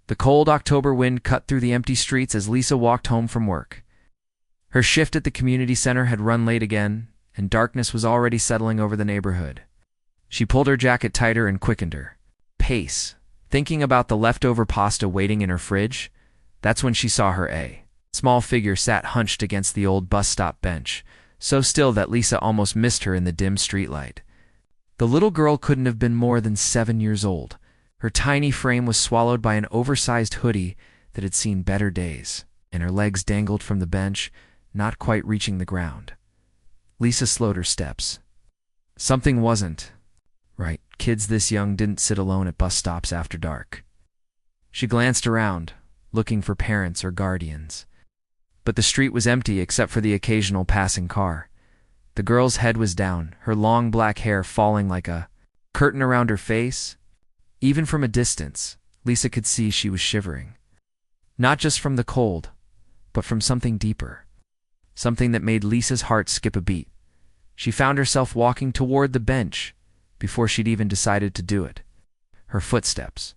The cold October wind cut through the empty streets as Lisa walked home from work. Her shift at the community center had run late again, and darkness was already settling over the neighborhood. She pulled her jacket tighter and quickened her pace, thinking about the leftover pasta waiting in her fridge. That's when she saw her small figure sat hunched against the old bus stop bench, so still that Lisa almost missed her in the dim streetlight. The little girl couldn't have been more than 7 years old. Her tiny frame was swallowed by an oversized hoodie that had seen better days, and her legs dangled from the bench, not quite reaching the ground. Lisa slowed her steps. Something wasn't right. Kids this young didn't sit alone at bus stops after dark. She glanced around, looking for parents or guardians. But the street was empty except for the occasional passing car. The girl's head was down, her long black hair falling like a curtain around her face. Even from a distance, Lisa could see she was shivering. Not just from the cold, but from something deeper. Something that made Lisa's heart skip a beat. She found herself walking toward the bench before she'd even decided to do it. Her footsteps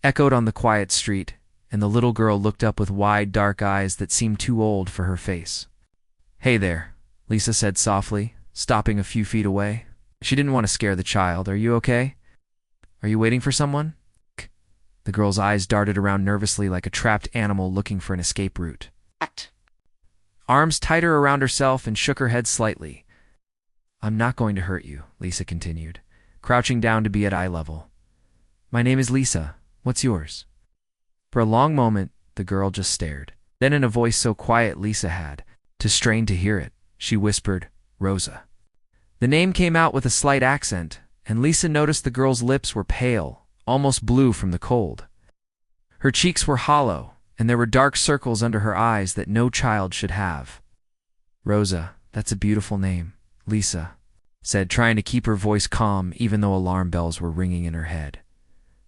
echoed on the quiet street, and the little girl looked up with wide, dark eyes that seemed too old for her face. "Hey there," Lisa said softly, stopping a few feet away. She didn't want to scare the child. "Are you okay? Are you waiting for someone?" The girl's eyes darted around nervously like a trapped animal looking for an escape route. Arms tighter around herself and shook her head slightly. "I'm not going to hurt you," Lisa continued, crouching down to be at eye level. "My name is Lisa. What's yours?" For a long moment, the girl just stared. Then in a voice so quiet Lisa had to strain to hear it, she whispered, "Rosa." The name came out with a slight accent, and Lisa noticed the girl's lips were pale, almost blue from the cold. Her cheeks were hollow, and there were dark circles under her eyes that no child should have. "Rosa, that's a beautiful name," Lisa said, trying to keep her voice calm even though alarm bells were ringing in her head.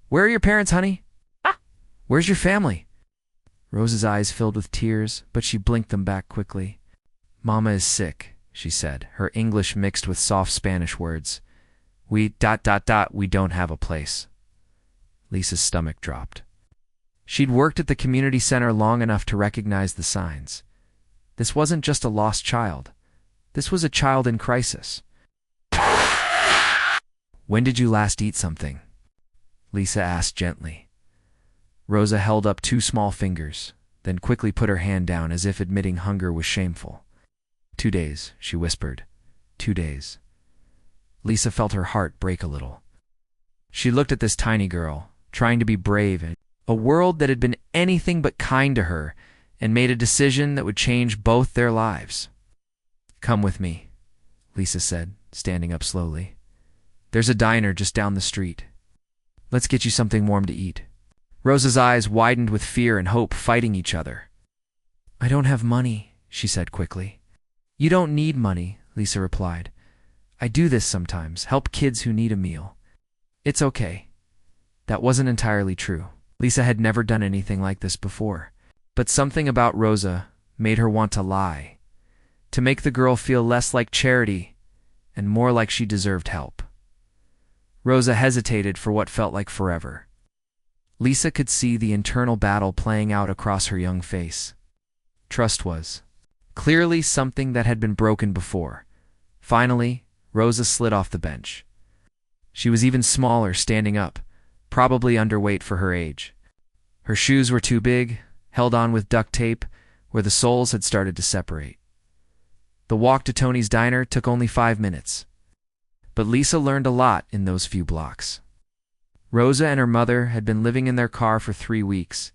"Where are your parents, honey? Where's your family?" Rosa's eyes filled with tears, but she blinked them back quickly. "Mama is sick," she said, her English mixed with soft Spanish words. We don't have a place." Lisa's stomach dropped. She'd worked at the community center long enough to recognize the signs. This wasn't just a lost child. This was a child in crisis. "When did you last eat something?" Lisa asked gently. Rosa held up 2 small fingers, then quickly put her hand down as if admitting hunger was shameful. 2 days, she whispered. 2 days. Lisa felt her heart break a little. She looked at this tiny girl, trying to be brave in a world that had been anything but kind to her, and made a decision that would change both their lives. "Come with me," Lisa said, standing up slowly. "There's a diner just down the street. Let's get you something warm to eat." Rosa's eyes widened with fear and hope fighting each other. "I don't have money," she said quickly. "You don't need money," Lisa replied. "I do this sometimes, help kids who need a meal. It's okay." That wasn't entirely true. Lisa had never done anything like this before. But something about Rosa made her want to lie, to make the girl feel less like charity and more like she deserved help. Rosa hesitated for what felt like forever. Lisa could see the internal battle playing out across her young face. Trust was clearly something that had been broken before. Finally, Rosa slid off the bench. She was even smaller standing up, probably underweight for her age. Her shoes were too big, held on with duct tape, where the soles had started to separate. The walk to Tony's diner took only 5 minutes. But Lisa learned a lot in those few blocks. Rosa and her mother had been living in their car for 3 weeks.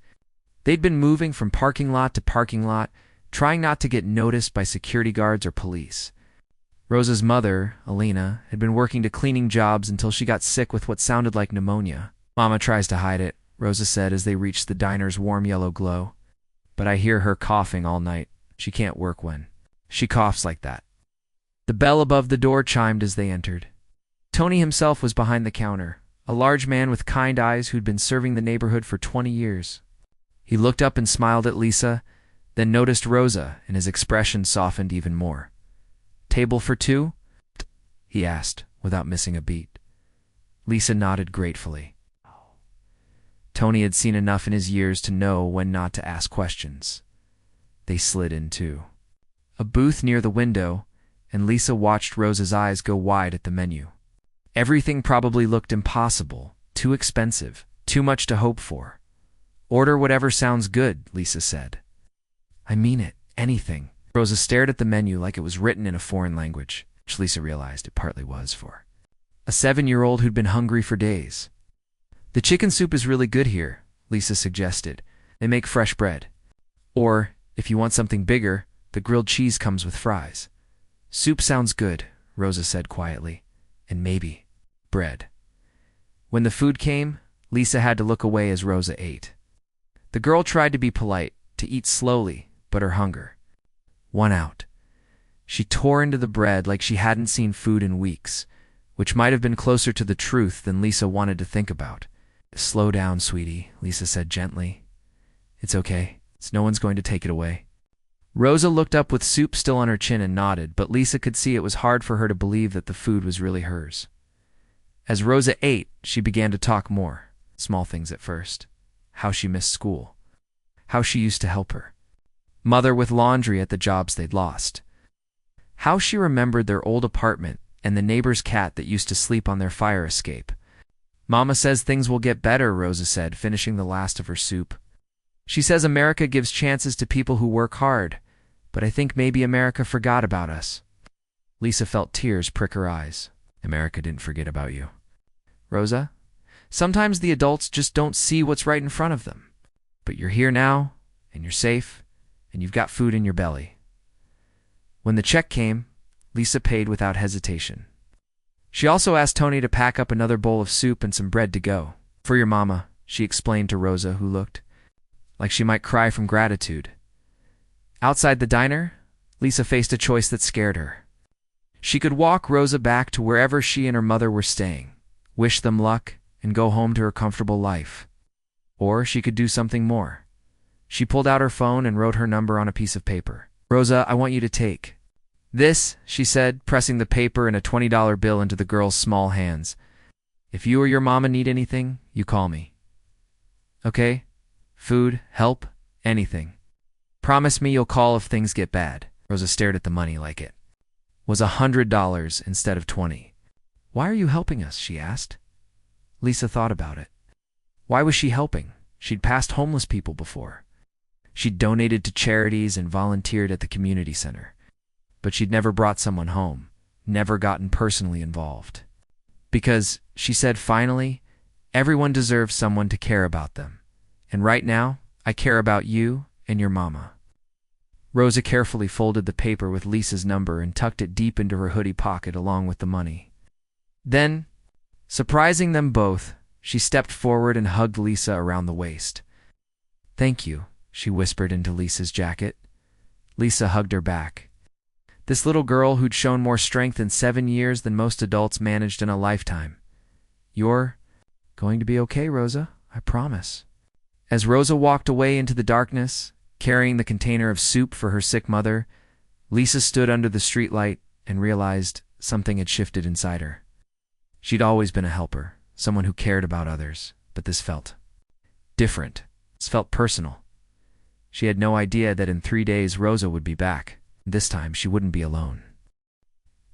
They'd been moving from parking lot to parking lot, trying not to get noticed by security guards or police. Rosa's mother, Alina, had been working to cleaning jobs until she got sick with what sounded like pneumonia. "Mama tries to hide it," Rosa said as they reached the diner's warm yellow glow. "But I hear her coughing all night. She can't work when she coughs like that." The bell above the door chimed as they entered. Tony himself was behind the counter, a large man with kind eyes who'd been serving the neighborhood for 20 years. He looked up and smiled at Lisa, then noticed Rosa, and his expression softened even more. "Table for 2?" he asked, without missing a beat. Lisa nodded gratefully. Tony had seen enough in his years to know when not to ask questions. They slid into a booth near the window, and Lisa watched Rosa's eyes go wide at the menu. Everything probably looked impossible, too expensive, too much to hope for. "Order whatever sounds good," Lisa said. "I mean it, anything." Rosa stared at the menu like it was written in a foreign language, which Lisa realized it partly was for a 7-year-old who'd been hungry for days. "The chicken soup is really good here," Lisa suggested. "They make fresh bread. Or, if you want something bigger, the grilled cheese comes with fries." "Soup sounds good," Rosa said quietly. "And maybe bread." When the food came, Lisa had to look away as Rosa ate. The girl tried to be polite, to eat slowly, but her hunger won out. She tore into the bread like she hadn't seen food in weeks, which might have been closer to the truth than Lisa wanted to think about. "Slow down, sweetie," Lisa said gently. "It's okay. No one's going to take it away." Rosa looked up with soup still on her chin and nodded, but Lisa could see it was hard for her to believe that the food was really hers. As Rosa ate, she began to talk more. Small things at first. How she missed school. How she used to help her mother with laundry at the jobs they'd lost. How she remembered their old apartment and the neighbor's cat that used to sleep on their fire escape. "Mama says things will get better," Rosa said, finishing the last of her soup. "She says America gives chances to people who work hard, but I think maybe America forgot about us." Lisa felt tears prick her eyes. "America didn't forget about you, Rosa. Sometimes the adults just don't see what's right in front of them. But you're here now, and you're safe, and you've got food in your belly." When the check came, Lisa paid without hesitation. She also asked Tony to pack up another bowl of soup and some bread to go. "For your mama," she explained to Rosa, who looked like she might cry from gratitude. Outside the diner, Lisa faced a choice that scared her. She could walk Rosa back to wherever she and her mother were staying, wish them luck, and go home to her comfortable life. Or she could do something more. She pulled out her phone and wrote her number on a piece of paper. "Rosa, I want you to take this," she said, pressing the paper and a $20 bill into the girl's small hands. "If you or your mama need anything, you call me. Okay? Food, help, anything. Promise me you'll call if things get bad." Rosa stared at the money like it was $100 instead of 20. "Why are you helping us?" she asked. Lisa thought about it. Why was she helping? She'd passed homeless people before. She'd donated to charities and volunteered at the community center. But she'd never brought someone home, never gotten personally involved. Because, she said finally, everyone deserves someone to care about them. And right now, I care about you and your mama. Rosa carefully folded the paper with Lisa's number and tucked it deep into her hoodie pocket along with the money. Then, surprising them both, she stepped forward and hugged Lisa around the waist. "Thank you," she whispered into Lisa's jacket. Lisa hugged her back. This little girl who'd shown more strength in 7 years than most adults managed in a lifetime. "You're going to be okay, Rosa, I promise." As Rosa walked away into the darkness, carrying the container of soup for her sick mother, Lisa stood under the streetlight and realized something had shifted inside her. She'd always been a helper, someone who cared about others, but this felt different. This felt personal. She had no idea that in 3 days Rosa would be back. This time she wouldn't be alone.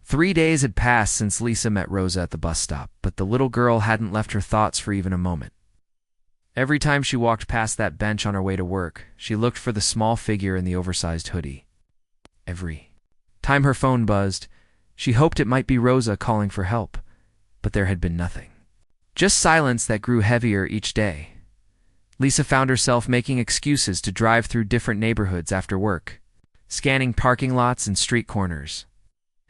3 days had passed since Lisa met Rosa at the bus stop, but the little girl hadn't left her thoughts for even a moment. Every time she walked past that bench on her way to work, she looked for the small figure in the oversized hoodie. Every time her phone buzzed, she hoped it might be Rosa calling for help, but there had been nothing. Just silence that grew heavier each day. Lisa found herself making excuses to drive through different neighborhoods after work, scanning parking lots and street corners.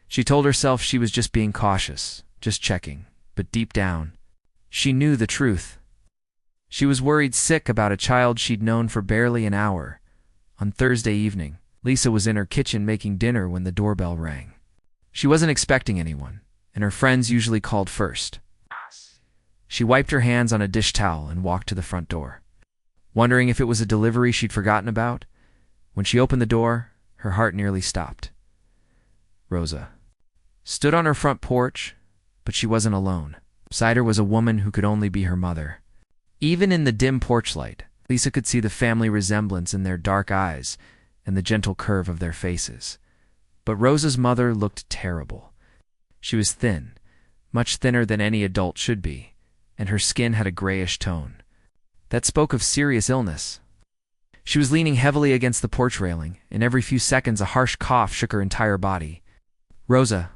She told herself she was just being cautious, just checking, but deep down, she knew the truth. She was worried sick about a child she'd known for barely an hour. On Thursday evening, Lisa was in her kitchen making dinner when the doorbell rang. She wasn't expecting anyone, and her friends usually called first. She wiped her hands on a dish towel and walked to the front door, wondering if it was a delivery she'd forgotten about. When she opened the door, her heart nearly stopped. Rosa stood on her front porch, but she wasn't alone. Beside her was a woman who could only be her mother. Even in the dim porch light, Lisa could see the family resemblance in their dark eyes and the gentle curve of their faces. But Rosa's mother looked terrible. She was thin, much thinner than any adult should be, and her skin had a grayish tone. That spoke of serious illness. She was leaning heavily against the porch railing, and every few seconds a harsh cough shook her entire body. "Rosa,"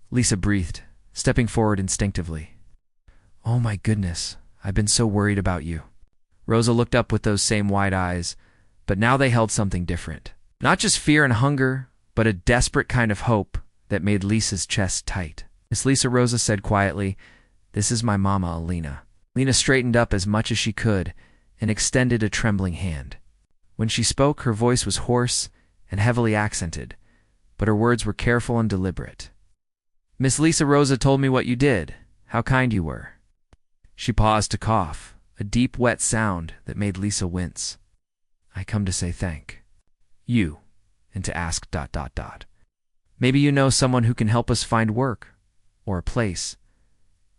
Lisa breathed, stepping forward instinctively. "Oh my goodness, I've been so worried about you." Rosa looked up with those same wide eyes, but now they held something different. Not just fear and hunger, but a desperate kind of hope that made Lisa's chest tight. "Miss Lisa," Rosa said quietly, "this is my mama, Alina." Lena straightened up as much as she could and extended a trembling hand. When she spoke, her voice was hoarse and heavily accented, but her words were careful and deliberate. "Miss Lisa, Rosa told me what you did, how kind you were." She paused to cough, a deep, wet sound that made Lisa wince. "I come to say thank you, and to ask ... Maybe you know someone who can help us find work, or a place."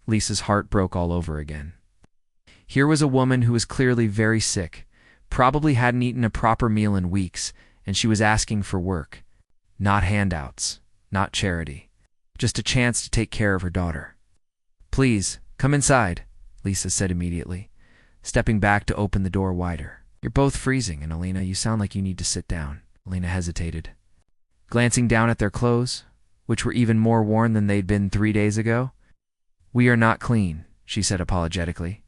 Lisa's heart broke all over again. Here was a woman who was clearly very sick, probably hadn't eaten a proper meal in weeks, and she was asking for work. Not handouts, not charity, just a chance to take care of her daughter. "Please, come inside," Lisa said immediately, stepping back to open the door wider. "You're both freezing, and Alina, you sound like you need to sit down." Alina hesitated. Glancing down at their clothes, which were even more worn than they'd been 3 days ago. "We are not clean," she said apologetically.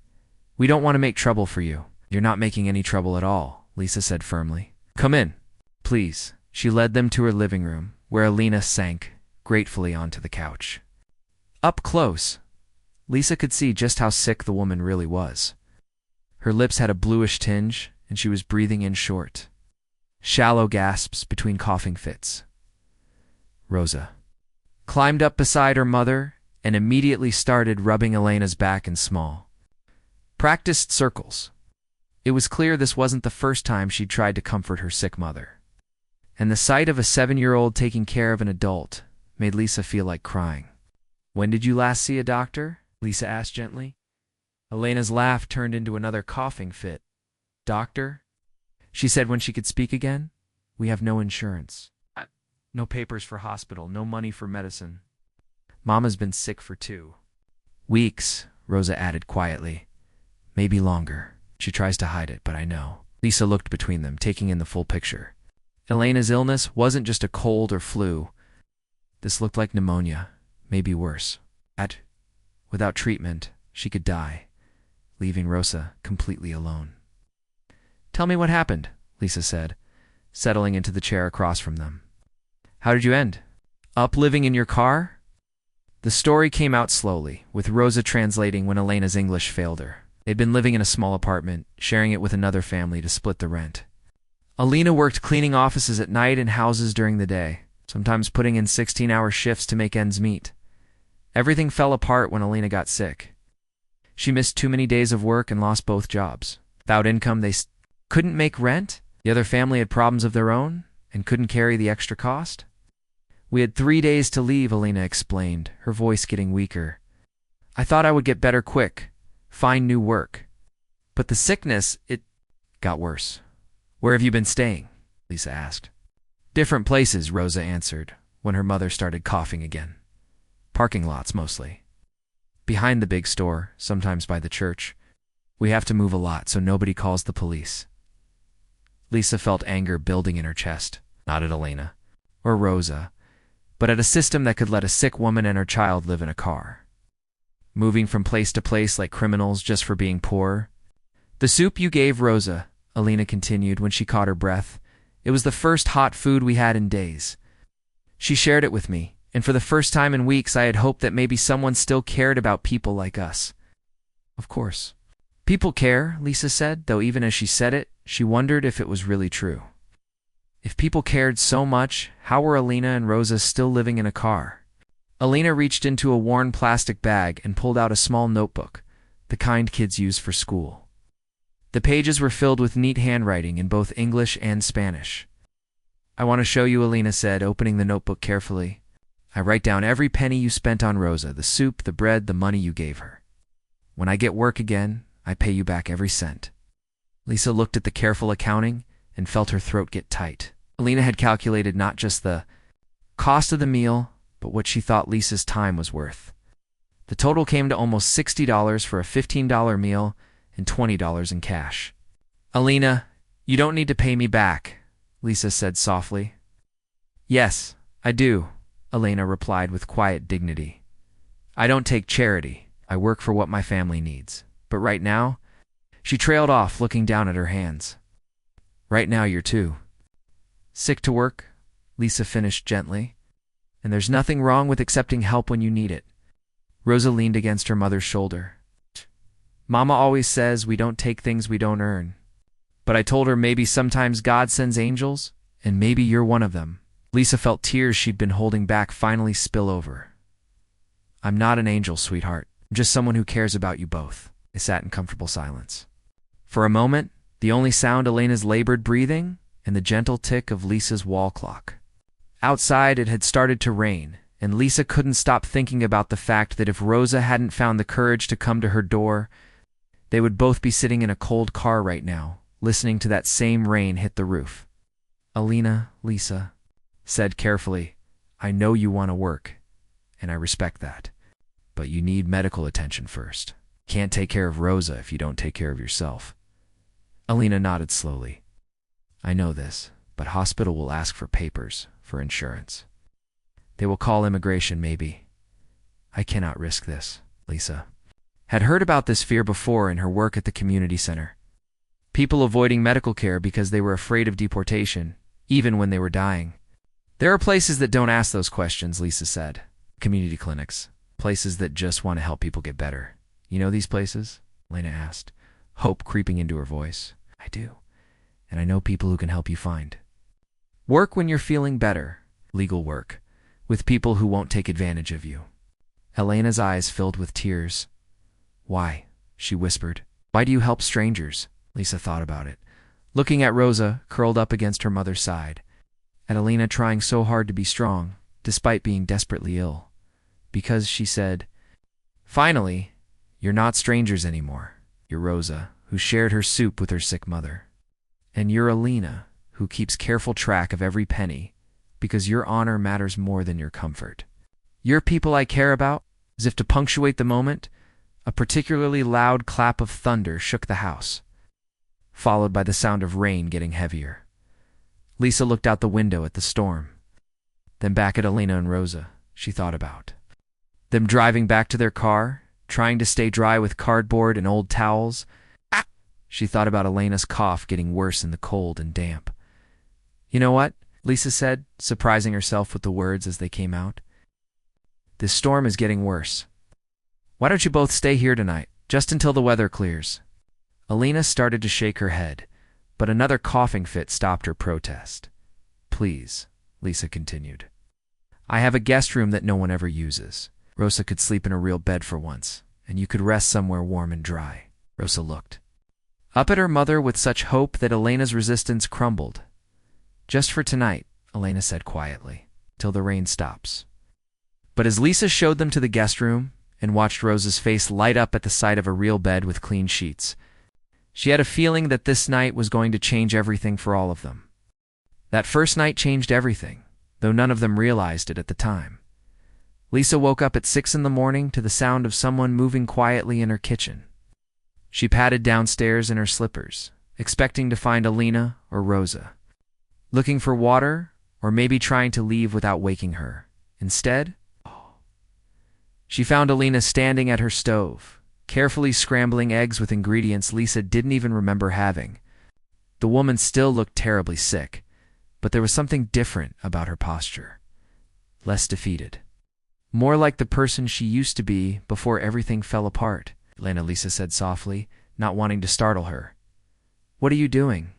"We don't want to make trouble for you." "You're not making any trouble at all," Lisa said firmly. "Come in, please." She led them to her living room, where Alina sank gratefully onto the couch. Up close, Lisa could see just how sick the woman really was. Her lips had a bluish tinge, and she was breathing in short, shallow gasps between coughing fits. Rosa climbed up beside her mother and immediately started rubbing Elena's back in small, practiced circles. It was clear this wasn't the first time she'd tried to comfort her sick mother. And the sight of a 7-year-old taking care of an adult made Lisa feel like crying. "When did you last see a doctor?" Lisa asked gently. Elena's laugh turned into another coughing fit. "Doctor?" she said when she could speak again. "We have no insurance. No papers for hospital, no money for medicine. Mama's been sick for 2 weeks, Rosa added quietly. "Maybe longer. She tries to hide it, but I know." Lisa looked between them, taking in the full picture. Elena's illness wasn't just a cold or flu. This looked like pneumonia, maybe worse. Without treatment, she could die, leaving Rosa completely alone. "Tell me what happened," Lisa said, settling into the chair across from them. "How did you end up living in your car?" The story came out slowly, with Rosa translating when Elena's English failed her. They'd been living in a small apartment, sharing it with another family to split the rent. Alina worked cleaning offices at night and houses during the day, sometimes putting in 16-hour shifts to make ends meet. Everything fell apart when Alina got sick. She missed too many days of work and lost both jobs. Without income, they couldn't make rent. The other family had problems of their own and couldn't carry the extra cost. "We had 3 days to leave," Alina explained, her voice getting weaker. "I thought I would get better quick, find new work. But the sickness, it got worse." "Where have you been staying?" Lisa asked. "Different places," Rosa answered, when her mother started coughing again. "Parking lots, mostly. Behind the big store, sometimes by the church. We have to move a lot so nobody calls the police." Lisa felt anger building in her chest, not at Alina or Rosa, but at a system that could let a sick woman and her child live in a car, moving from place to place like criminals just for being poor. "The soup you gave Rosa," Alina continued when she caught her breath. "It was the first hot food we had in days. She shared it with me, and for the first time in weeks I had hoped that maybe someone still cared about people like us." "Of course. People care," Lisa said, though even as she said it, she wondered if it was really true. If people cared so much, how were Alina and Rosa still living in a car? Alina reached into a worn plastic bag and pulled out a small notebook, the kind kids use for school. The pages were filled with neat handwriting in both English and Spanish. "I want to show you," Alina said, opening the notebook carefully. "I write down every penny you spent on Rosa, the soup, the bread, the money you gave her. When I get work again, I pay you back every cent. Lisa looked at the careful accounting and felt her throat get tight. Alina had calculated not just the cost of the meal, but what she thought Lisa's time was worth. The total came to almost $60 for a $15 meal and $20 in cash. Alina, you don't need to pay me back, Lisa said softly. Yes, I do, Alina replied with quiet dignity. I don't take charity. I work for what my family needs. But right now, she trailed off, looking down at her hands. Right now you're too sick to work, Lisa finished gently. And there's nothing wrong with accepting help when you need it. Rosa leaned against her mother's shoulder. Mama always says we don't take things we don't earn. But I told her maybe sometimes God sends angels, and maybe you're one of them. Lisa felt tears she'd been holding back finally spill over. I'm not an angel, sweetheart. I'm just someone who cares about you both. They sat in comfortable silence. For a moment, the only sound Elena's labored breathing and the gentle tick of Lisa's wall clock. Outside, it had started to rain, and Lisa couldn't stop thinking about the fact that if Rosa hadn't found the courage to come to her door, they would both be sitting in a cold car right now, listening to that same rain hit the roof. Alina, Lisa said carefully, I know you want to work, and I respect that. But you need medical attention first. Can't take care of Rosa if you don't take care of yourself. Alina nodded slowly. I know this, but hospital will ask for papers, for insurance. They will call immigration, maybe. I cannot risk this, Lisa had heard about this fear before in her work at the community center. People avoiding medical care because they were afraid of deportation, even when they were dying. There are places that don't ask those questions, Lisa said. Community clinics. Places that just want to help people get better. You know these places? Lena asked, hope creeping into her voice. I do. And I know people who can help you find. Work when you're feeling better. Legal work. With people who won't take advantage of you. Elena's eyes filled with tears. Why? She whispered. Why do you help strangers? Lisa thought about it, looking at Rosa curled up against her mother's side, at Alina trying so hard to be strong, despite being desperately ill. Because, she said, finally, you're not strangers anymore. You're Rosa, who shared her soup with her sick mother. And you're Alina, who keeps careful track of every penny, because your honor matters more than your comfort. You're people I care about. As if to punctuate the moment, a particularly loud clap of thunder shook the house, followed by the sound of rain getting heavier. Lisa looked out the window at the storm, then back at Alina and Rosa. She thought about them driving back to their car, trying to stay dry with cardboard and old towels. She thought about Elena's cough getting worse in the cold and damp. You know what? Lisa said, surprising herself with the words as they came out. This storm is getting worse. Why don't you both stay here tonight, just until the weather clears? Alina started to shake her head, but another coughing fit stopped her protest. Please, Lisa continued. I have a guest room that no one ever uses. Rosa could sleep in a real bed for once, and you could rest somewhere warm and dry. Rosa looked up at her mother with such hope that Elena's resistance crumbled. Just for tonight, Elena said quietly, till the rain stops. But as Lisa showed them to the guest room and watched Rosa's face light up at the sight of a real bed with clean sheets, she had a feeling that this night was going to change everything for all of them. That first night changed everything, though none of them realized it at the time. Lisa woke up at 6 a.m. to the sound of someone moving quietly in her kitchen. She padded downstairs in her slippers, expecting to find Alina or Rosa, looking for water or maybe trying to leave without waking her. Instead, she found Alina standing at her stove, carefully scrambling eggs with ingredients Lisa didn't even remember having. The woman still looked terribly sick, but there was something different about her posture. Less defeated. More like the person she used to be before everything fell apart, Lisa said softly, not wanting to startle her. What are you doing?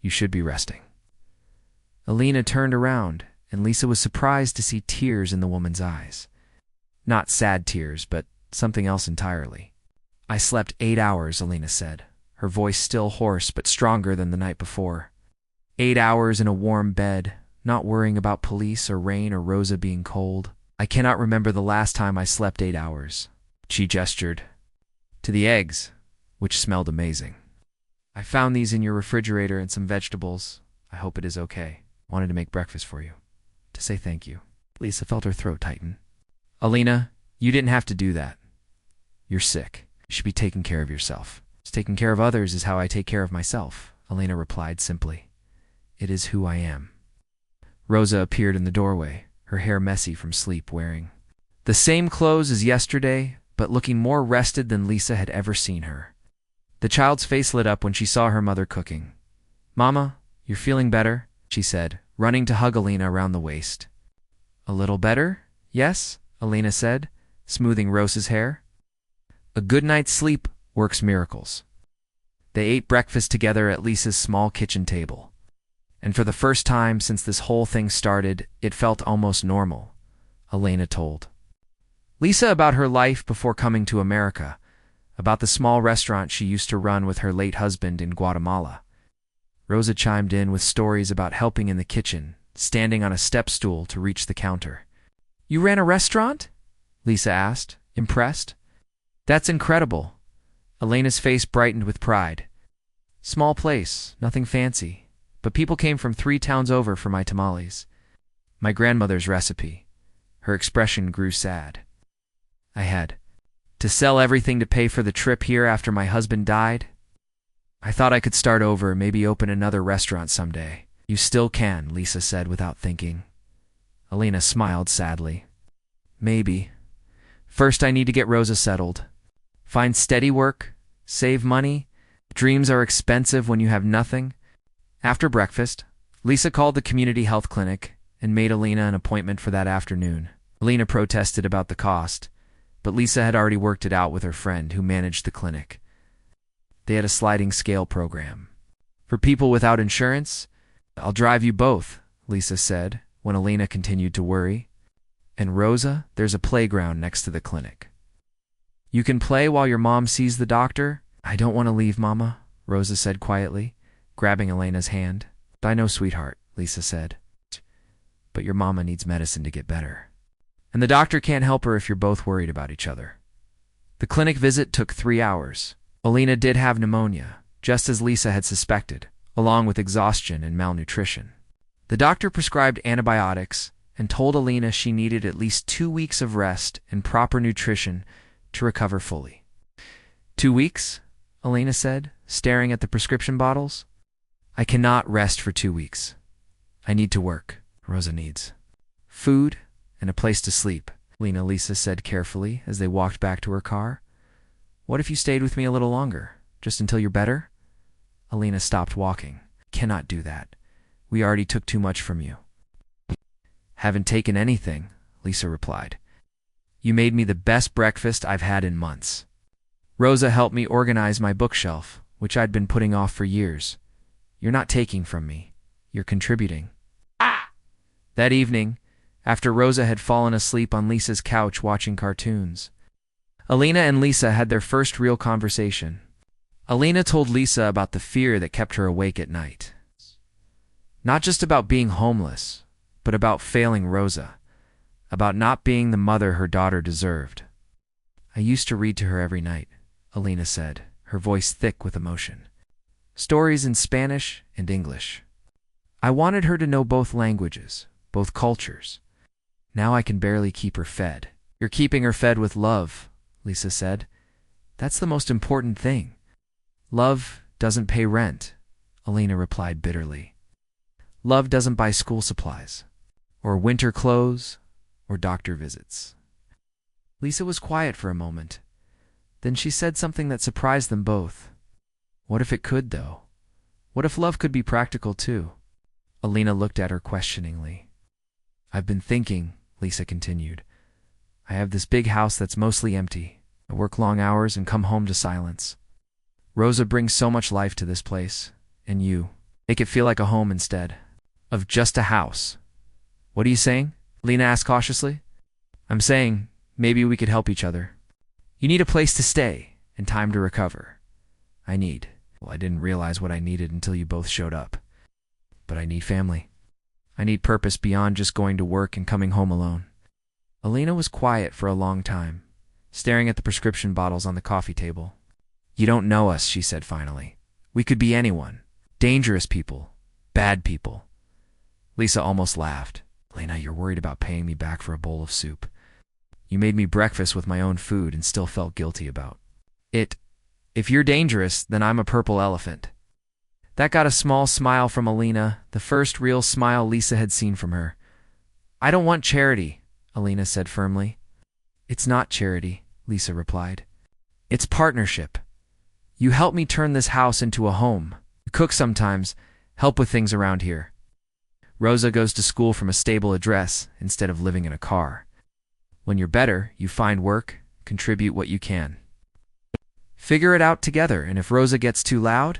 You should be resting. Alina turned around, and Lisa was surprised to see tears in the woman's eyes. Not sad tears, but something else entirely. I slept 8 hours, Alina said, her voice still hoarse but stronger than the night before. 8 hours in a warm bed, not worrying about police or rain or Rosa being cold. I cannot remember the last time I slept 8 hours. She gestured to the eggs, which smelled amazing. I found these in your refrigerator and some vegetables. I hope it is okay. Wanted to make breakfast for you. To say thank you. Lisa felt her throat tighten. Alina, you didn't have to do that. You're sick. You should be taking care of yourself. Taking care of others is how I take care of myself, Alina replied simply. It is who I am. Rosa appeared in the doorway, her hair messy from sleep, wearing the same clothes as yesterday, but looking more rested than Lisa had ever seen her. The child's face lit up when she saw her mother cooking. Mama, you're feeling better, she said, running to hug Alina around the waist. A little better? Yes, Alina said, smoothing Rosa's hair. A good night's sleep works miracles. They ate breakfast together at Lisa's small kitchen table. And for the first time since this whole thing started, it felt almost normal, Alina told Lisa about her life before coming to America, about the small restaurant she used to run with her late husband in Guatemala. Rosa chimed in with stories about helping in the kitchen, standing on a step stool to reach the counter. You ran a restaurant? Lisa asked, impressed. That's incredible. Alina's face brightened with pride. Small place, nothing fancy, but people came from 3 towns over for my tamales. My grandmother's recipe. Her expression grew sad. I had to sell everything to pay for the trip here after my husband died. I thought I could start over, maybe open another restaurant someday. You still can, Lisa said without thinking. Alina smiled sadly. Maybe. First I need to get Rosa settled. Find steady work, save money. Dreams are expensive when you have nothing. After breakfast, Lisa called the community health clinic and made Alina an appointment for that afternoon. Alina protested about the cost, but Lisa had already worked it out with her friend who managed the clinic. They had a sliding scale program. For people without insurance, I'll drive you both, Lisa said when Alina continued to worry. And Rosa, there's a playground next to the clinic. You can play while your mom sees the doctor. I don't want to leave, Mama, Rosa said quietly, grabbing Alina's hand. I know, sweetheart, Lisa said. But your mama needs medicine to get better. And the doctor can't help her if you're both worried about each other. The clinic visit took 3 hours. Alina did have pneumonia, just as Lisa had suspected, along with exhaustion and malnutrition. The doctor prescribed antibiotics and told Alina she needed at least 2 weeks of rest and proper nutrition to recover fully. 2 weeks? Alina said, staring at the prescription bottles. I cannot rest for 2 weeks. I need to work. Rosa needs food and a place to sleep, Lisa said carefully as they walked back to her car. What if you stayed with me a little longer, just until you're better? Alina stopped walking. Cannot do that. We already took too much from you. Haven't taken anything, Lisa replied. You made me the best breakfast I've had in months. Rosa helped me organize my bookshelf, which I'd been putting off for years. You're not taking from me. You're contributing. That evening, after Rosa had fallen asleep on Lisa's couch watching cartoons, Alina and Lisa had their first real conversation. Alina told Lisa about the fear that kept her awake at night. Not just about being homeless, but about failing Rosa, about not being the mother her daughter deserved. I used to read to her every night, Alina said, her voice thick with emotion. Stories in Spanish and English. I wanted her to know both languages, both cultures. Now I can barely keep her fed. You're keeping her fed with love, Lisa said. That's the most important thing. Love doesn't pay rent, Alina replied bitterly. Love doesn't buy school supplies, or winter clothes, or doctor visits. Lisa was quiet for a moment. Then she said something that surprised them both. What if it could, though? What if love could be practical, too? Alina looked at her questioningly. I've been thinking, Lisa continued. I have this big house that's mostly empty. I work long hours and come home to silence. Rosa brings so much life to this place, and you make it feel like a home instead of just a house. What are you saying? Lina asked cautiously. I'm saying maybe we could help each other. You need a place to stay and time to recover. I didn't realize what I needed until you both showed up. But I need family. I need purpose beyond just going to work and coming home alone. Alina was quiet for a long time, staring at the prescription bottles on the coffee table. You don't know us, she said finally. We could be anyone. Dangerous people. Bad people. Lisa almost laughed. Elena, you're worried about paying me back for a bowl of soup. You made me breakfast with my own food and still felt guilty about it. If you're dangerous, then I'm a purple elephant. That got a small smile from Alina, the first real smile Lisa had seen from her. I don't want charity, Alina said firmly. It's not charity, Lisa replied. It's partnership. You help me turn this house into a home. You cook sometimes, help with things around here. Rosa goes to school from a stable address instead of living in a car. When you're better, you find work, contribute what you can. Figure it out together, and if Rosa gets too loud,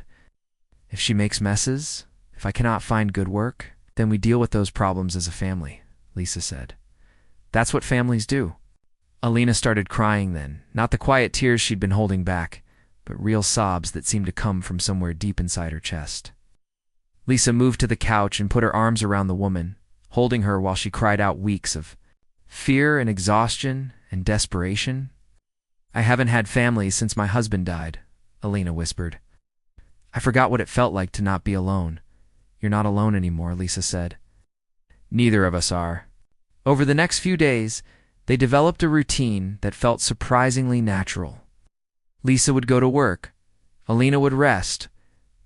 if she makes messes, if I cannot find good work, then we deal with those problems as a family, Lisa said. That's what families do. Alina started crying then, not the quiet tears she'd been holding back, but real sobs that seemed to come from somewhere deep inside her chest. Lisa moved to the couch and put her arms around the woman, holding her while she cried out weeks of fear and exhaustion and desperation. I haven't had family since my husband died, Alina whispered. I forgot what it felt like to not be alone. You're not alone anymore, Lisa said. Neither of us are. Over the next few days, they developed a routine that felt surprisingly natural. Lisa would go to work. Alina would rest,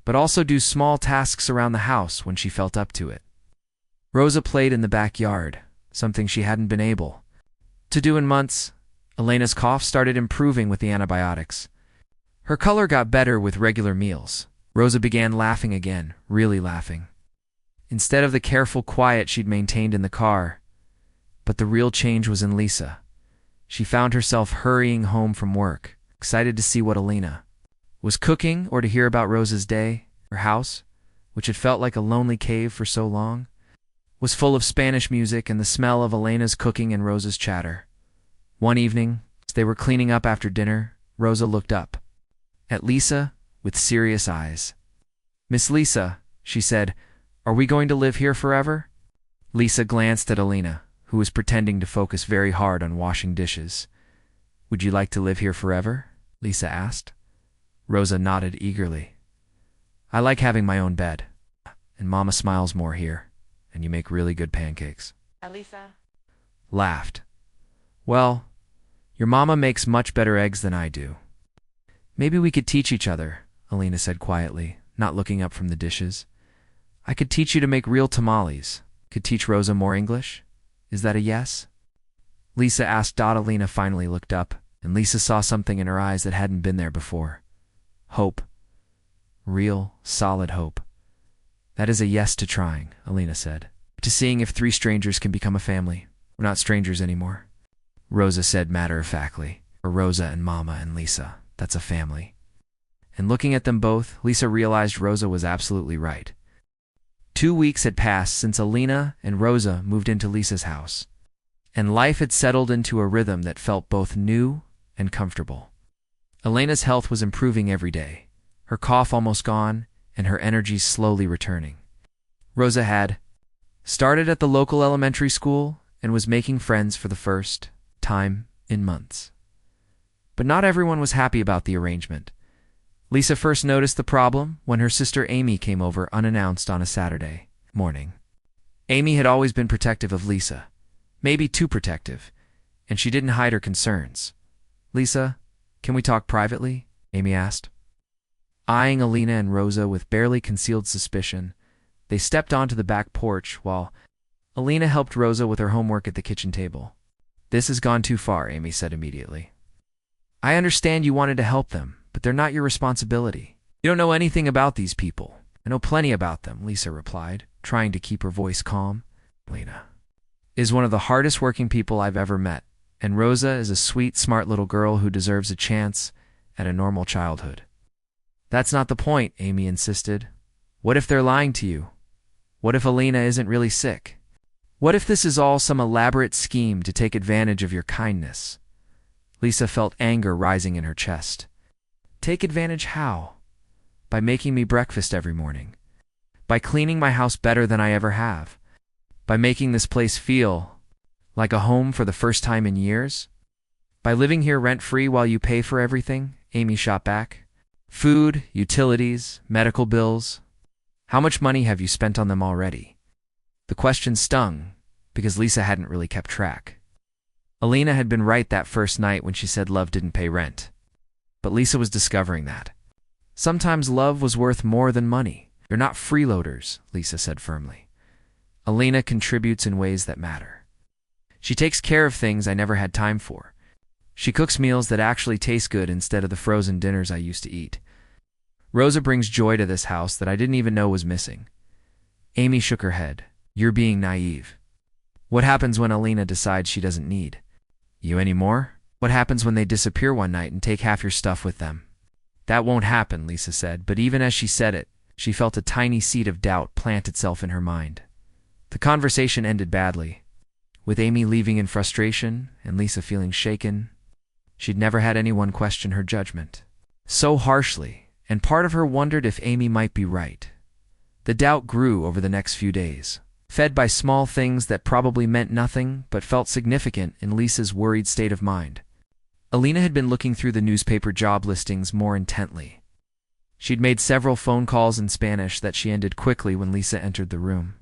but also do small tasks around the house when she felt up to it. Rosa played in the backyard, something she hadn't been able to do in months. Elena's cough started improving with the antibiotics. Her color got better with regular meals. Rosa began laughing again, really laughing. Instead of the careful quiet she'd maintained in the car. But the real change was in Lisa. She found herself hurrying home from work, excited to see what Alina was cooking or to hear about Rosa's day. Her house, which had felt like a lonely cave for so long, was full of Spanish music and the smell of Elena's cooking and Rosa's chatter. One evening, as they were cleaning up after dinner, Rosa looked up at Lisa with serious eyes. Miss Lisa, she said, are we going to live here forever? Lisa glanced at Alina, who was pretending to focus very hard on washing dishes. Would you like to live here forever? Lisa asked. Rosa nodded eagerly. I like having my own bed, and Mama smiles more here, and you make really good pancakes. Lisa laughed. Well, your mama makes much better eggs than I do. Maybe we could teach each other, Alina said quietly, not looking up from the dishes. I could teach you to make real tamales. Could teach Rosa more English? Is that a yes? Lisa asked. Alina finally looked up, and Lisa saw something in her eyes that hadn't been there before. Hope. Real, solid hope. That is a yes to trying, Alina said. To seeing if three strangers can become a family. We're not strangers anymore, Rosa said matter-of-factly. For Rosa and Mama and Lisa, that's a family. And looking at them both, Lisa realized Rosa was absolutely right. 2 weeks had passed since Alina and Rosa moved into Lisa's house, and life had settled into a rhythm that felt both new and comfortable. Elena's health was improving every day, her cough almost gone, and her energy slowly returning. Rosa had started at the local elementary school and was making friends for the first time in months. But not everyone was happy about the arrangement. Lisa first noticed the problem when her sister Amy came over unannounced on a Saturday morning. Amy had always been protective of Lisa, maybe too protective, and she didn't hide her concerns. Lisa, can we talk privately? Amy asked. Eyeing Alina and Rosa with barely concealed suspicion, they stepped onto the back porch while Alina helped Rosa with her homework at the kitchen table. This has gone too far, Amy said immediately. I understand you wanted to help them, but they're not your responsibility. You don't know anything about these people. I know plenty about them, Lisa replied, trying to keep her voice calm. Alina is one of the hardest working people I've ever met, and Rosa is a sweet, smart little girl who deserves a chance at a normal childhood. That's not the point, Amy insisted. What if they're lying to you? What if Alina isn't really sick? What if this is all some elaborate scheme to take advantage of your kindness? Lisa felt anger rising in her chest. Take advantage how? By making me breakfast every morning. By cleaning my house better than I ever have. By making this place feel like a home for the first time in years. By living here rent-free while you pay for everything, Amy shot back. Food, utilities, medical bills. How much money have you spent on them already? The question stung, because Lisa hadn't really kept track. Alina had been right that first night when she said love didn't pay rent. But Lisa was discovering that. Sometimes love was worth more than money. You're not freeloaders, Lisa said firmly. Alina contributes in ways that matter. She takes care of things I never had time for. She cooks meals that actually taste good instead of the frozen dinners I used to eat. Rosa brings joy to this house that I didn't even know was missing. Amy shook her head. You're being naive. What happens when Alina decides she doesn't need you anymore? What happens when they disappear one night and take half your stuff with them? That won't happen, Lisa said, but even as she said it, she felt a tiny seed of doubt plant itself in her mind. The conversation ended badly, with Amy leaving in frustration and Lisa feeling shaken. She'd never had anyone question her judgment so harshly, and part of her wondered if Amy might be right. The doubt grew over the next few days, fed by small things that probably meant nothing but felt significant in Lisa's worried state of mind. Alina had been looking through the newspaper job listings more intently. She'd made several phone calls in Spanish that she ended quickly when Lisa entered the room.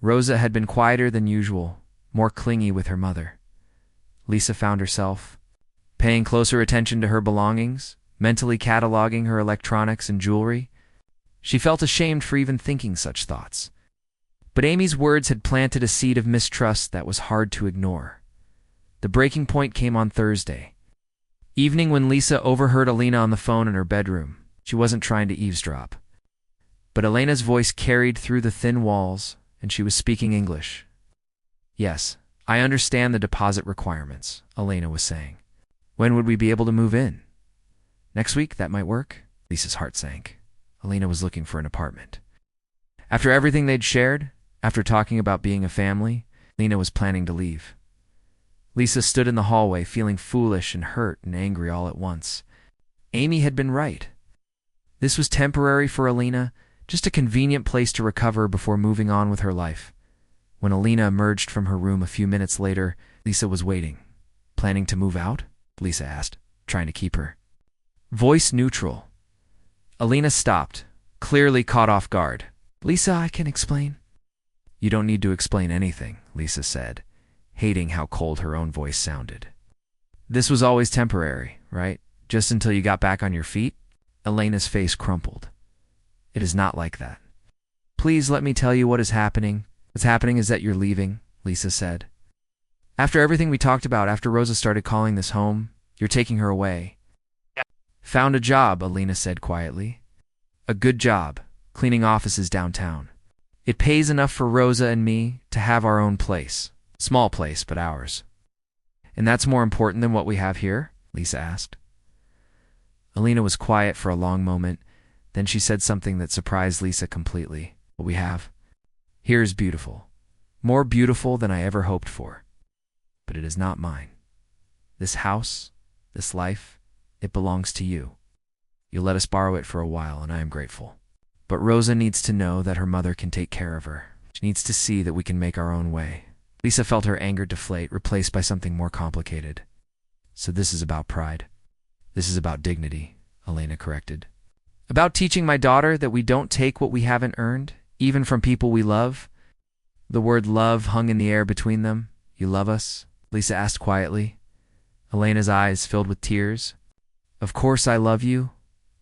Rosa had been quieter than usual, more clingy with her mother. Lisa found herself paying closer attention to her belongings, mentally cataloging her electronics and jewelry. She felt ashamed for even thinking such thoughts. But Amy's words had planted a seed of mistrust that was hard to ignore. The breaking point came on Thursday evening when Lisa overheard Alina on the phone in her bedroom. She wasn't trying to eavesdrop. But Elena's voice carried through the thin walls, and she was speaking English. Yes, I understand the deposit requirements, Elena was saying. When would we be able to move in? Next week, that might work? Lisa's heart sank. Elena was looking for an apartment. After everything they'd shared, after talking about being a family, Lena was planning to leave. Lisa stood in the hallway, feeling foolish and hurt and angry all at once. Amy had been right. This was temporary for Alina, just a convenient place to recover before moving on with her life. When Alina emerged from her room a few minutes later, Lisa was waiting. Planning to move out? Lisa asked, trying to keep her voice neutral. Alina stopped, clearly caught off guard. Lisa, I can explain. You don't need to explain anything, Lisa said, hating how cold her own voice sounded. This was always temporary, right? Just until you got back on your feet? Elena's face crumpled. It is not like that. Please let me tell you what is happening. What's happening is that you're leaving, Lisa said. After everything we talked about, after Rosa started calling this home, you're taking her away. Found a job, Alina said quietly. A good job, cleaning offices downtown. It pays enough for Rosa and me to have our own place. Small place, but ours. And that's more important than what we have here? Lisa asked. Alina was quiet for a long moment. Then she said something that surprised Lisa completely. What we have here is beautiful. More beautiful than I ever hoped for. But it is not mine. This house, this life, it belongs to you. You'll let us borrow it for a while, and I am grateful. But Rosa needs to know that her mother can take care of her. She needs to see that we can make our own way. Lisa felt her anger deflate, replaced by something more complicated. So this is about pride. This is about dignity, Elena corrected. About teaching my daughter that we don't take what we haven't earned, even from people we love. The word love hung in the air between them. You love us? Lisa asked quietly. Elena's eyes filled with tears. Of course I love you.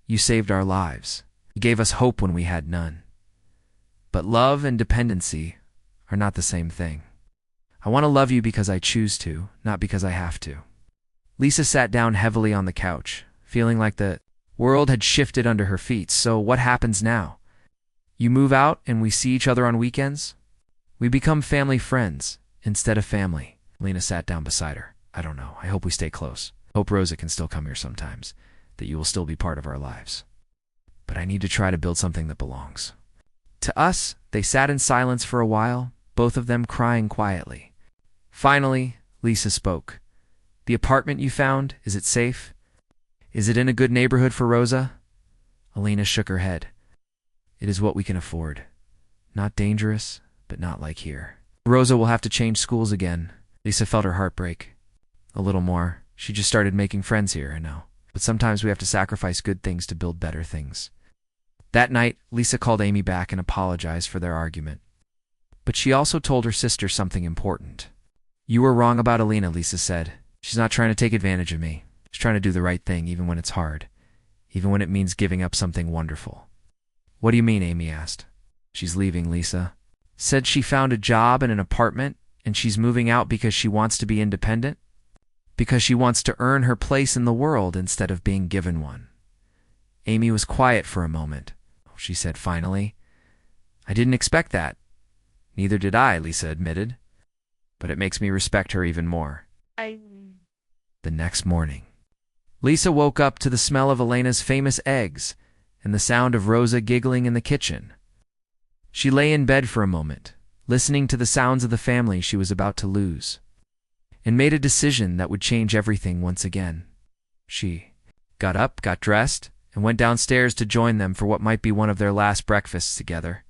You saved our lives. You gave us hope when we had none. But love and dependency are not the same thing. I want to love you because I choose to, not because I have to. Lisa sat down heavily on the couch, feeling like the world had shifted under her feet. So what happens now? You move out and we see each other on weekends? We become family friends instead of family. Lena sat down beside her. I don't know. I hope we stay close. Hope Rosa can still come here sometimes, that you will still be part of our lives. But I need to try to build something that belongs. To us, they sat in silence for a while, both of them crying quietly. Finally, Lisa spoke. The apartment you found, is it safe? Is it in a good neighborhood for Rosa? Alina shook her head. It is what we can afford. Not dangerous, but not like here. Rosa will have to change schools again. Lisa felt her heart break. A little more. She just started making friends here, I know. but sometimes we have to sacrifice good things to build better things. That night, Lisa called Amy back and apologized for their argument. But she also told her sister something important. "You were wrong about Alina," Lisa said. "She's not trying to take advantage of me. She's trying to do the right thing, even when it's hard. Even when it means giving up something wonderful." "What do you mean?" Amy asked. "She's leaving," Lisa said. "She found a job and an apartment, and she's moving out because she wants to be independent. Because she wants to earn her place in the world instead of being given one." Amy was quiet for a moment. She said finally, "I didn't expect that." "Neither did I," Lisa admitted. "But it makes me respect her even more." The next morning, Lisa woke up to the smell of Elena's famous eggs and the sound of Rosa giggling in the kitchen. She lay in bed for a moment, listening to the sounds of the family she was about to lose, and made a decision that would change everything once again. She got up, got dressed, and went downstairs to join them for what might be one of their last breakfasts together.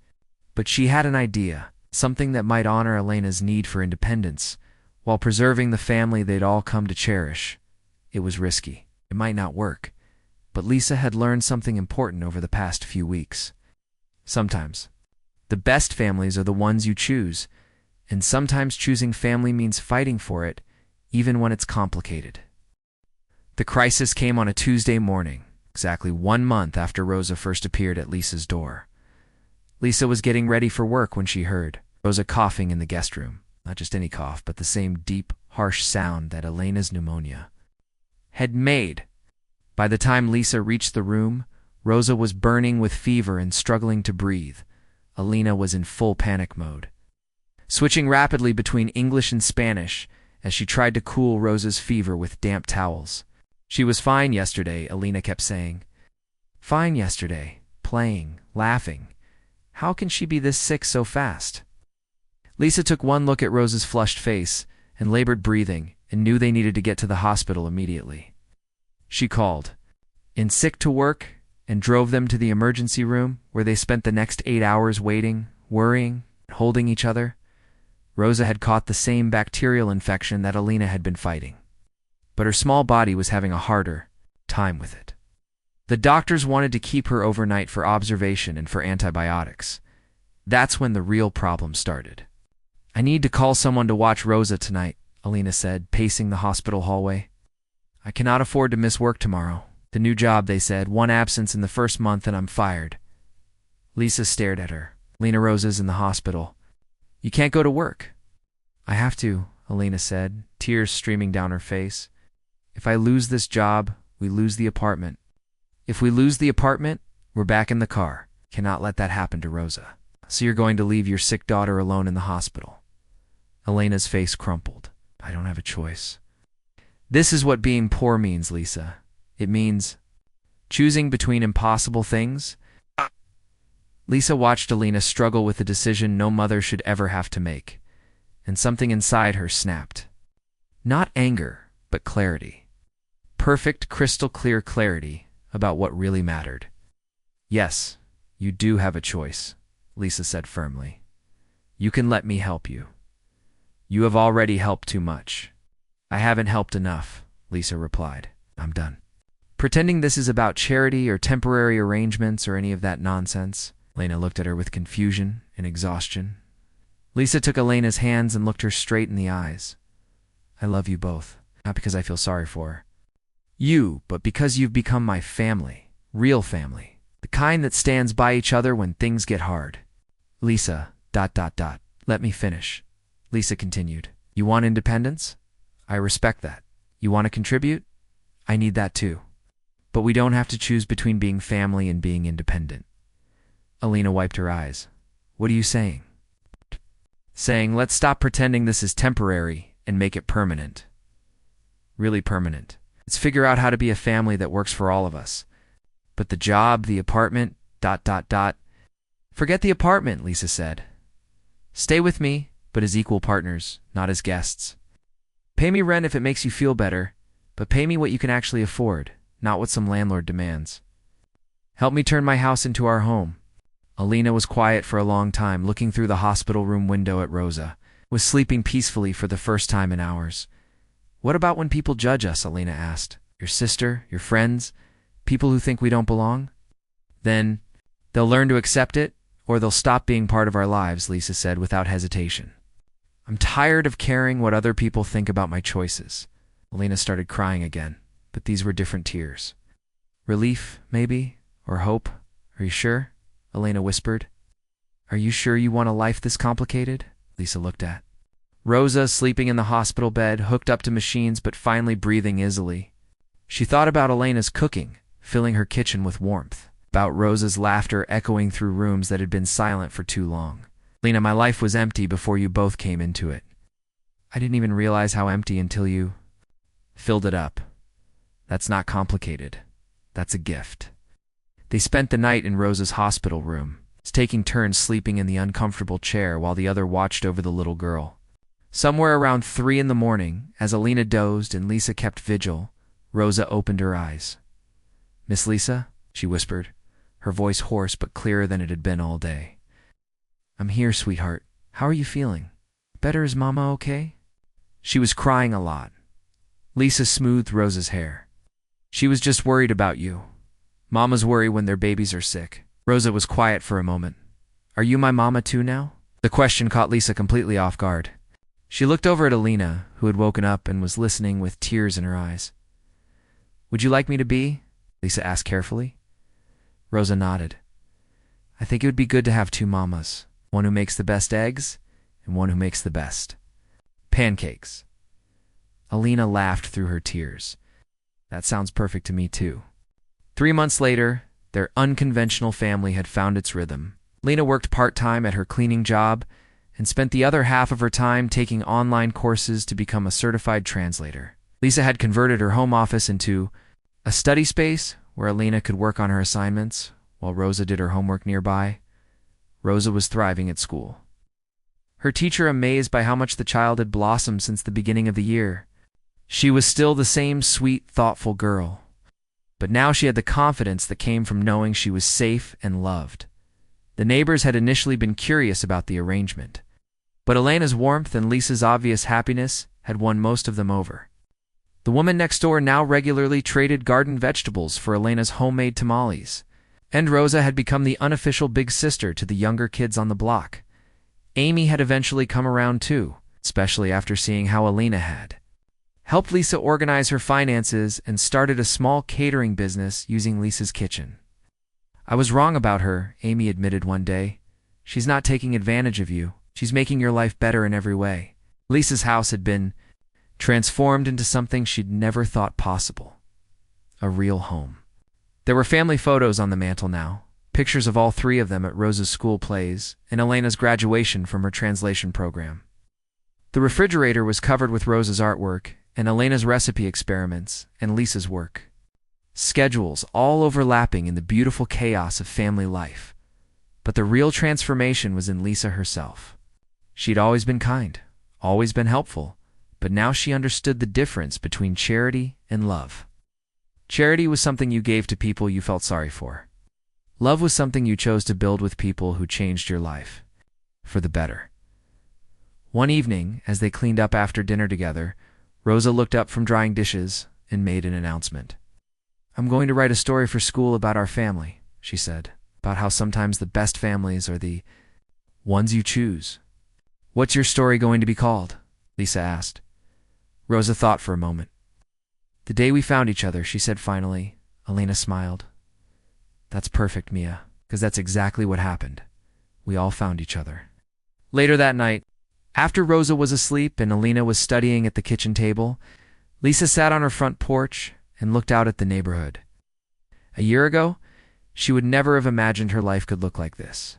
But she had an idea, something that might honor Elena's need for independence, while preserving the family they'd all come to cherish. It was risky. It might not work. But Lisa had learned something important over the past few weeks. Sometimes, the best families are the ones you choose, and sometimes choosing family means fighting for it, even when it's complicated. The crisis came on a Tuesday morning, exactly 1 month after Rosa first appeared at Lisa's door. Lisa was getting ready for work when she heard Rosa coughing in the guest room. Not just any cough, but the same deep, harsh sound that Elena's pneumonia had made. By the time Lisa reached the room, Rosa was burning with fever and struggling to breathe. Alina was in full panic mode, switching rapidly between English and Spanish as she tried to cool Rosa's fever with damp towels. "She was fine yesterday," Alina kept saying. "Fine yesterday, playing, laughing. How can she be this sick so fast?" Lisa took one look at Rosa's flushed face and labored breathing and knew they needed to get to the hospital immediately. She called in sick to work and drove them to the emergency room, where they spent the next 8 hours waiting, worrying, and holding each other. Rosa had caught the same bacterial infection that Alina had been fighting, but her small body was having a harder time with it. The doctors wanted to keep her overnight for observation and for antibiotics. That's when the real problem started. "I need to call someone to watch Rosa tonight," Alina said, pacing the hospital hallway. "I cannot afford to miss work tomorrow. The new job," they said, "1 absence in the first month and I'm fired." Lisa stared at her. "Alina, Rosa's in the hospital. You can't go to work." "I have to," Alina said, tears streaming down her face. "If I lose this job, we lose the apartment. If we lose the apartment, we're back in the car. Cannot let that happen to Rosa. So you're going to leave your sick daughter alone in the hospital." Elena's face crumpled. "I don't have a choice." "This is what being poor means, Lisa. It means choosing between impossible things." Lisa watched Alina struggle with a decision no mother should ever have to make, and something inside her snapped. Not anger, but clarity. Perfect, crystal clear clarity about what really mattered. "Yes, you do have a choice," Lisa said firmly. "You can let me help you. You have already helped too much." "I haven't helped enough," Lisa replied. "I'm done pretending this is about charity or temporary arrangements or any of that nonsense." Elena looked at her with confusion and exhaustion. Lisa took Elena's hands and looked her straight in the eyes. "I love you both, not because I feel sorry for you, but because you've become my family, real family, the kind that stands by each other when things get hard." "Lisa, ... Let me finish," Lisa continued. "You want independence? I respect that. You want to contribute? I need that too. But we don't have to choose between being family and being independent." Alina wiped her eyes. "What are you saying?" "Saying let's stop pretending this is temporary and make it permanent. Really permanent. Let's figure out how to be a family that works for all of us. But the job, the apartment, ... "Forget the apartment," Lisa said. "Stay with me, but as equal partners, not as guests. Pay me rent if it makes you feel better, but pay me what you can actually afford, not what some landlord demands. Help me turn my house into our home." Alina was quiet for a long time, looking through the hospital room window at Rosa, who was sleeping peacefully for the first time in hours. "What about when people judge us?" Alina asked. your sister, your friends, people who think we don't belong. Then they'll learn to accept it, or they'll stop being part of our lives, Lisa said without hesitation. I'm tired of caring what other people think about my choices. Elena started crying again, but these were different tears. Relief, maybe? Or hope? Are you sure? Elena whispered. Are you sure you want a life this complicated? Lisa looked at Rosa, sleeping in the hospital bed, hooked up to machines but finally breathing easily. She thought about Elena's cooking, filling her kitchen with warmth, about Rosa's laughter echoing through rooms that had been silent for too long. Lena, my life was empty before you both came into it. I didn't even realize how empty until you filled it up. That's not complicated. That's a gift. They spent the night in Rosa's hospital room, taking turns sleeping in the uncomfortable chair while the other watched over the little girl. Somewhere around 3 in the morning, as Elena dozed and Lisa kept vigil, Rosa opened her eyes. Miss Lisa, she whispered, her voice hoarse but clearer than it had been all day. I'm here, sweetheart. How are you feeling? Better? Is Mama okay? She was crying a lot. Lisa smoothed Rosa's hair. She was just worried about you. Mamas worry when their babies are sick. Rosa was quiet for a moment. Are you my mama too now? The question caught Lisa completely off guard. She looked over at Elena, who had woken up and was listening with tears in her eyes. Would you like me to be? Lisa asked carefully. Rosa nodded. I think it would be good to have 2 mamas, one who makes the best eggs and one who makes the best pancakes. Elena laughed through her tears. That sounds perfect to me too. 3 months later, their unconventional family had found its rhythm. Lena worked part-time at her cleaning job and spent the other half of her time taking online courses to become a certified translator. Lisa had converted her home office into a study space where Elena could work on her assignments while Rosa did her homework nearby. Rosa was thriving at school. Her teacher amazed by how much the child had blossomed since the beginning of the year. She was still the same sweet, thoughtful girl, but now she had the confidence that came from knowing she was safe and loved. The neighbors had initially been curious about the arrangement, but Elena's warmth and Lisa's obvious happiness had won most of them over. The woman next door now regularly traded garden vegetables for Elena's homemade tamales, and Rosa had become the unofficial big sister to the younger kids on the block. Amy had eventually come around too, especially after seeing how Elena had helped Lisa organize her finances and started a small catering business using Lisa's kitchen. I was wrong about her, Amy admitted one day. She's not taking advantage of you. She's making your life better in every way. Lisa's house had been transformed into something she'd never thought possible. A real home. There were family photos on the mantle now, pictures of all 3 of them at Rosa's school plays and Elena's graduation from her translation program. The refrigerator was covered with Rosa's artwork and Elena's recipe experiments and Lisa's work. Schedules all overlapping in the beautiful chaos of family life. But the real transformation was in Lisa herself. She'd always been kind, always been helpful, but now she understood the difference between charity and love. Charity was something you gave to people you felt sorry for. Love was something you chose to build with people who changed your life for the better. One evening, as they cleaned up after dinner together, Rosa looked up from drying dishes and made an announcement. I'm going to write a story for school about our family, she said, about how sometimes the best families are the ones you choose. What's your story going to be called? Lisa asked. Rosa thought for a moment. The day we found each other, she said finally. Elena smiled. That's perfect, Mia, because that's exactly what happened. We all found each other. Later that night, after Rosa was asleep and Elena was studying at the kitchen table, Lisa sat on her front porch and looked out at the neighborhood. A year ago, she would never have imagined her life could look like this.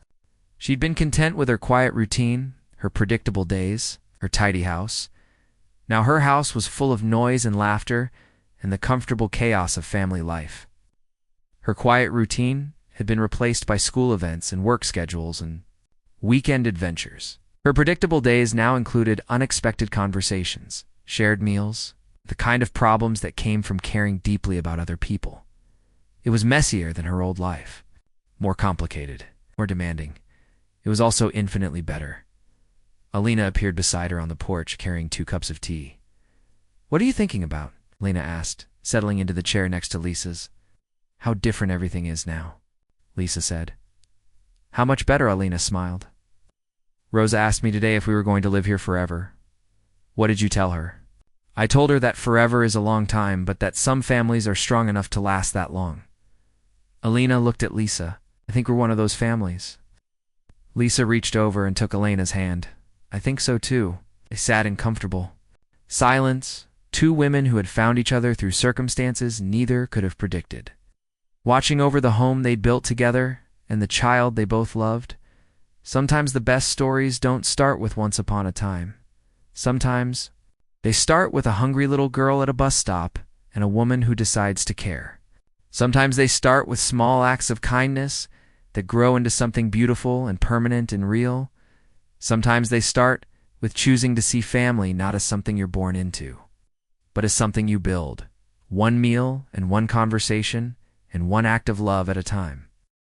She'd been content with her quiet routine, her predictable days, her tidy house. Now her house was full of noise and laughter and the comfortable chaos of family life. Her quiet routine had been replaced by school events and work schedules and weekend adventures. Her predictable days now included unexpected conversations, shared meals, the kind of problems that came from caring deeply about other people. It was messier than her old life, more complicated, more demanding. It was also infinitely better. Elena appeared beside her on the porch carrying 2 cups of tea. What are you thinking about? Elena asked, settling into the chair next to Lisa's. "How different everything is now," Lisa said. "How much better," Alina smiled. "Rosa asked me today if we were going to live here forever." "What did you tell her?" "I told her that forever is a long time, but that some families are strong enough to last that long." Alina looked at Lisa. "I think we're one of those families." Lisa reached over and took Elena's hand. "I think so too." They sat in comfortable silence, two women who had found each other through circumstances neither could have predicted. Watching over the home they'd built together and the child they both loved. Sometimes the best stories don't start with once upon a time. Sometimes they start with a hungry little girl at a bus stop and a woman who decides to care. Sometimes they start with small acts of kindness that grow into something beautiful and permanent and real. Sometimes they start with choosing to see family not as something you're born into, but as something you build, one meal and one conversation and one act of love at a time.